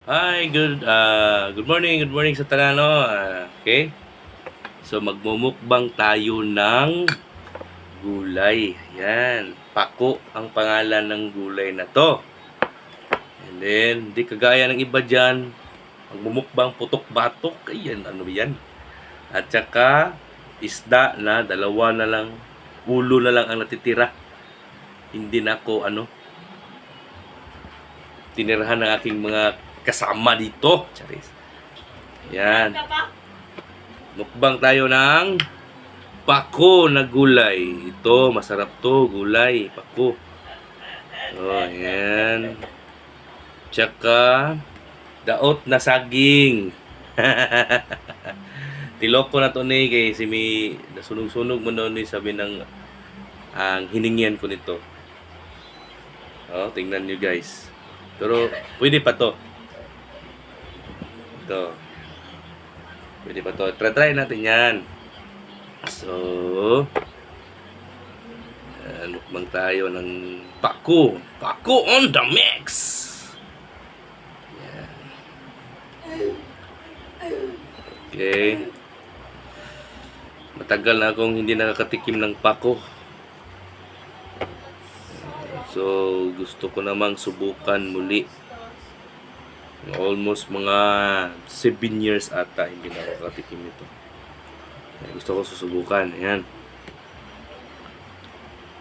Hi, good morning sa Tanano. Okay? So magmumukbang tayo ng gulay. Yan, pako ang pangalan ng gulay na to. And then, di kagaya ng iba dyan, magmumukbang putok-batok. Ayan, ano yan? At saka, isda na, dalawa na lang, ulo na lang ang natitira. Hindi na ako, tinirahan ng aking mga kasama dito. Charis. Yan. Mukbang tayo ng pako na gulay. Ito, masarap to, gulay, pako. Oh, ayan. Tsaka, daot na saging. Tiloko na to ni kay si mi nasunog-sunog mo noon ni sabi ng ang hiningian ko nito. Oh, tingnan niyo guys. Pero pwede pa to. Ito. Pwede pa to. Try natin yan. So, mukbang tayo ng pako. Pako on the mix! Yan. Okay. Matagal na akong hindi nakakatikim ng pako. So, gusto ko namang subukan muli. Almost mga 7 years ata hindi na nakakatikim ito. Gusto ko susubukan. Ayan.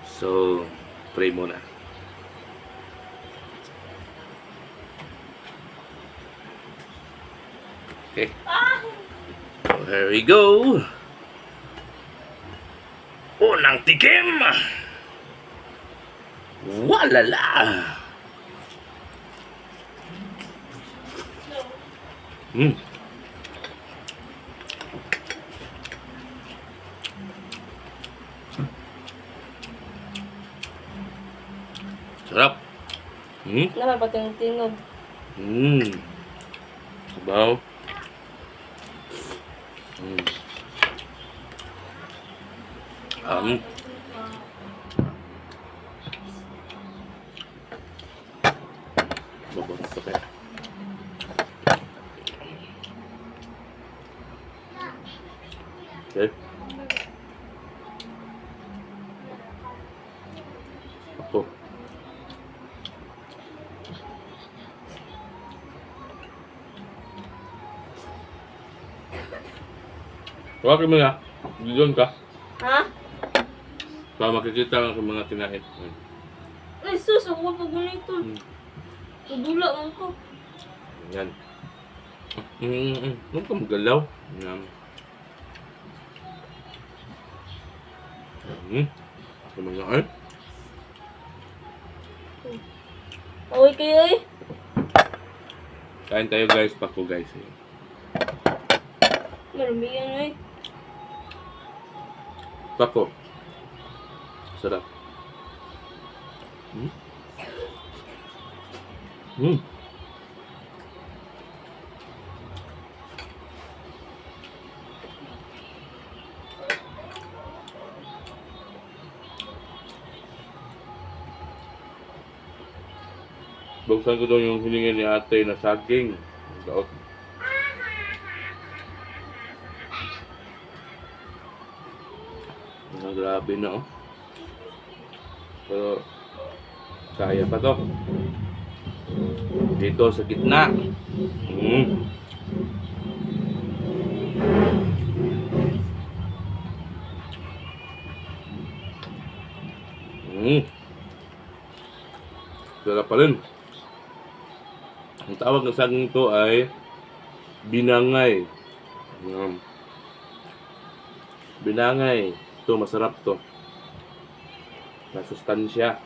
So, pray muna. Okay. So, here we go. Unang tikim! Walala! Sarap. Naman pati yung tingog. Sabaw. Babang ito kaya. Okay. Ako. Tawagin mo nga. Doon ka. Ha? Para makikita lang sa mga kinain. Ay, sus, ako pa ganito. Tudula lang ko. Yan. Huwag ka magalaw. Yan. Kumagaan. Away kayo eh. Kain tayo guys. Pako guys. Marami yan eh. Pako. Sarap. Buksan ko daw yung hininga ni ate na saging. Daot. Grabe na oh. Pero kaya pa to. Dito sa gitna. Sarap pa rin. Ang tawag ng saging ito ay binangay. Binangay. Ito, masarap to. Nasustansya.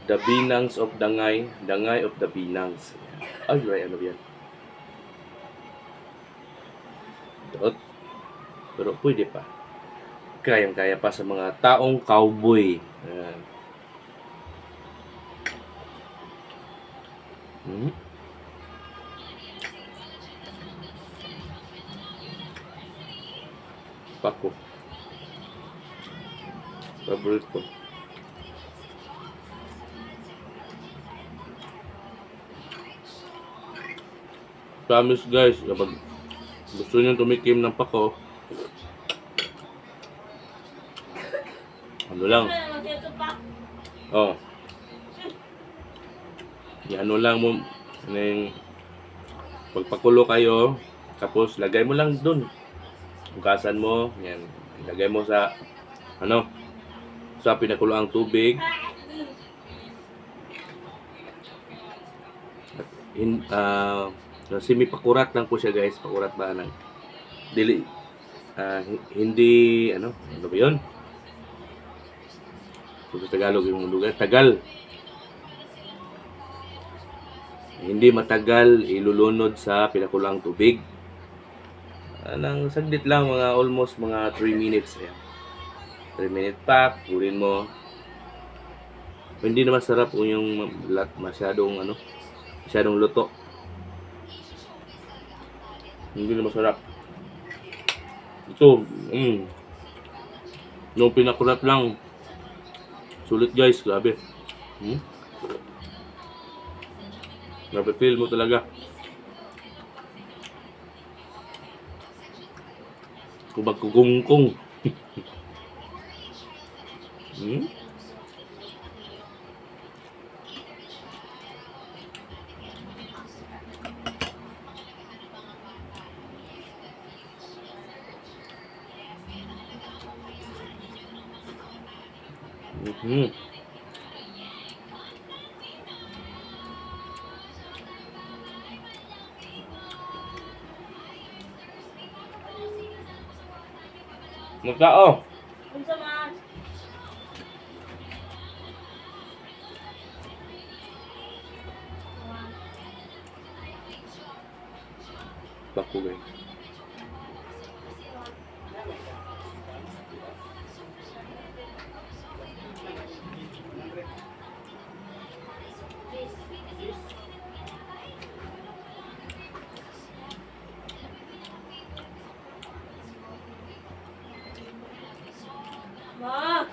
The Binangs of Dangay. Dangay of the Binangs. Ay, right, ano yan? Doot. Pero pwede pa. Kayang-kaya pa sa mga taong cowboy. Ayan. Pako. Favorite ko. Promise guys, kapag gusto nyo tumikim ng pako, ano lang, Ano naman ito pa? oh, ano lang mo, ano yung, pagpakulo kayo, tapos lagay mo lang dun. Hugasan mo, yan, lagay mo sa, ano, sa pinakuloang tubig. Semi-pakurat lang po siya guys, pakurat ba ng, dili, hindi, ano ba yun? Kung sa Tagalog yung lugar, tagal. Hindi matagal ilulunod sa pinakulang tubig. Nang saglit lang, mga almost mga 3 minutes. Ayan. 3 minute pack, kurin mo. Hindi na masarap kung yung masyadong luto. Hindi na masarap. Ito, yung pinakulat lang. Sulit guys, grabe. Grabe, feel mo talaga. Kung magkugungkong. Magkao. Unsa man? Bako guys. Ma!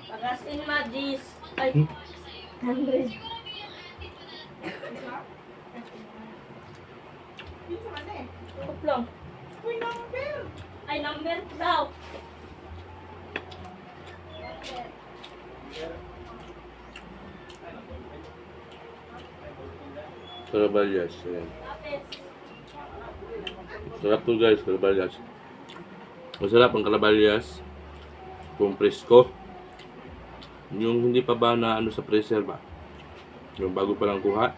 Pagasin ma this. Ay, 100. Up lang. Ay, number daw. Caraballas. Ayan. Lapis. Sarap to guys, caraballas. Masarap ang caraballas. Kung presko. Yung hindi pa ba na sa freezer ba? Yung bago pa lang kuha.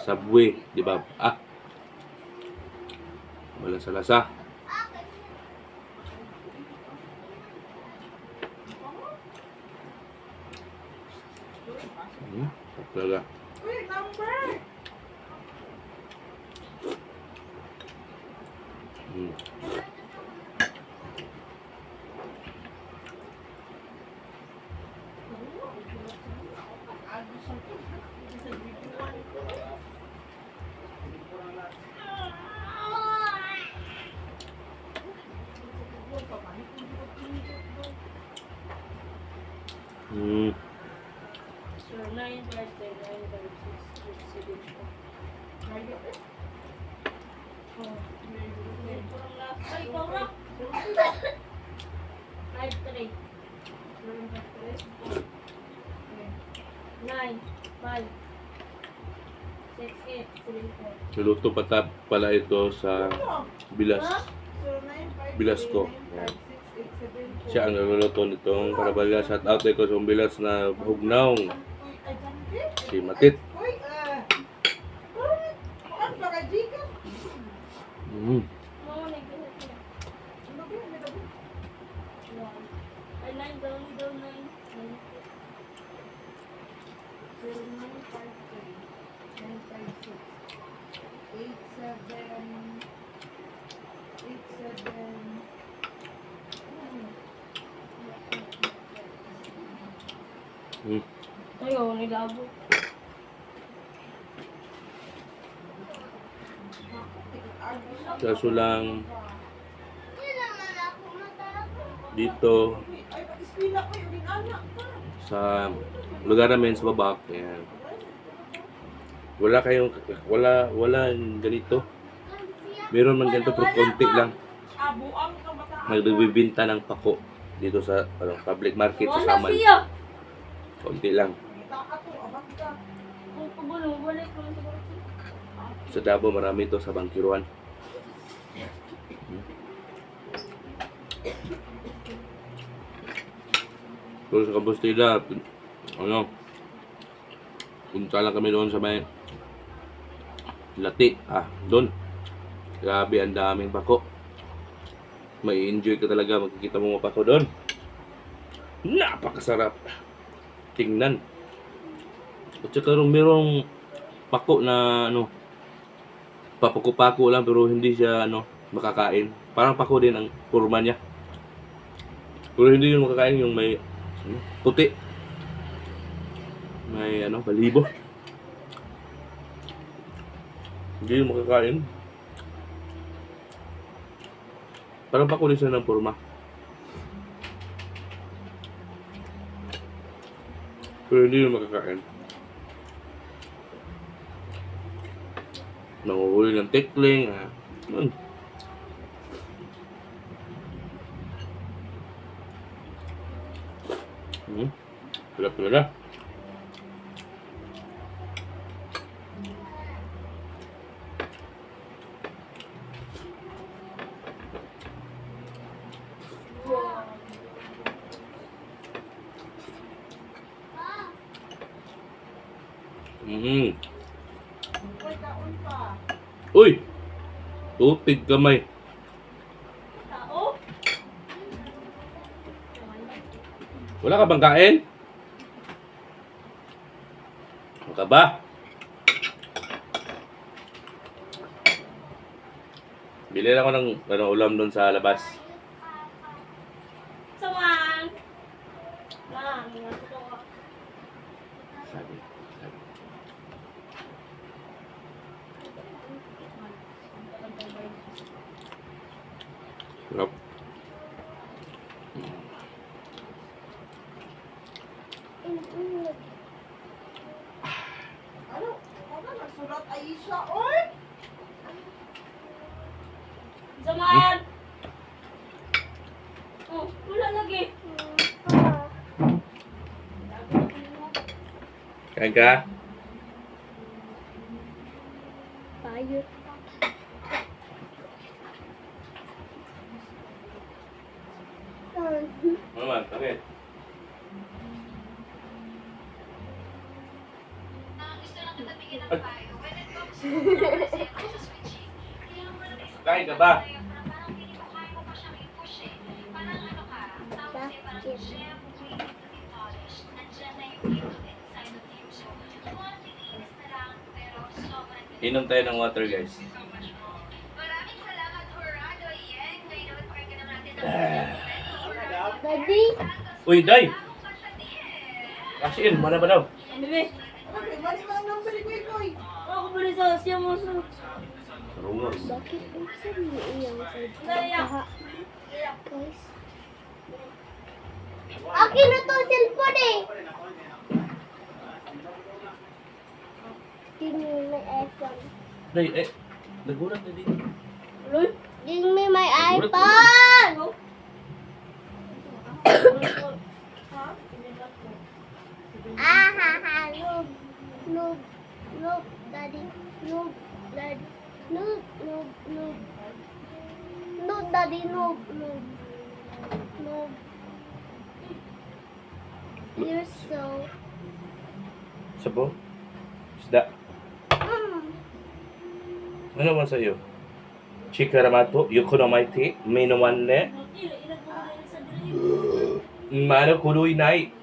Subway, di ba? Wala sa lasa. Talaga. Mm. So, 9 plus 10, 9 plus 6, 7, 4. Oh, ay, kora. 5, 3. 9, 5, 6, 8, 7, 4. Niluto pala ito sa Bilas. Bilasco. Yan. Siya ang nagluluto nitong caraballas. Shout out ko sa Bilas na hugnaw. Si Matit. Mama, nagkalat na. Ay, 9, down, 9. 8, 7, 8, 7. Ayaw, nilabo. Kaso lang, dito sa lugar namin sa Babak. Ayan. Wala ganito. Meron man ganito pero konti lang. Nagbibinta ng pako dito sa public market sa Wala Saman. siya. Konti lang. Kung pagulo, balik ko lang sa barko. Sa Davao marami ito sa Bangkiruan. Pero sa Compostela, punta lang kami doon sa may Lati. Doon. Grabe, ang daming pako. May enjoy ka talaga magkikita mo mga pako doon. Napakasarap tingnan. At saka merong pako na papako-pako lang pero hindi siya makakain. Parang pako din ang kurma niya. Pero hindi yung makakain yung may puti. May balibo. Hindi yung makakain. Parang pako din siya ng kurma. Pero hindi yung makakain. Nanguhuli ng tikling. Sarap talaga. Uy! Tutig kamay. Tao? Wala ka bang kain? Ano ka ba? Bili ako ng ulam doon sa labas. Saman! Lang, nasa ko. Sabi. Sarap. Nagsulat Aisha, oy! Saman! Oh, wala lagi. Kain ka? Tayo. Ano man? Bakit? Kain ka ba? Inom tayo ng water, guys. Daddy? Uy, Day! Kasi mana ba daw? Bebe, Okay, mali ba ang number ko, Ikoy? ako pa rin sa siya mo sa... Sarungan. Bakit unsa mo iyang Naya. guys? Akin na to cellphone eh. Tingin may iPhone. Day, nagulat na dito. Uloy? Tingin may iPhone. Ah ha ha noob noob noob daddy noob daddy noob noob noob noob daddy noob noob noob. You're so Sabo? Isda. Ano man sa'yo? Chikaramato, Yukonomaiti, Minowanne, Mano Kuruy Nai.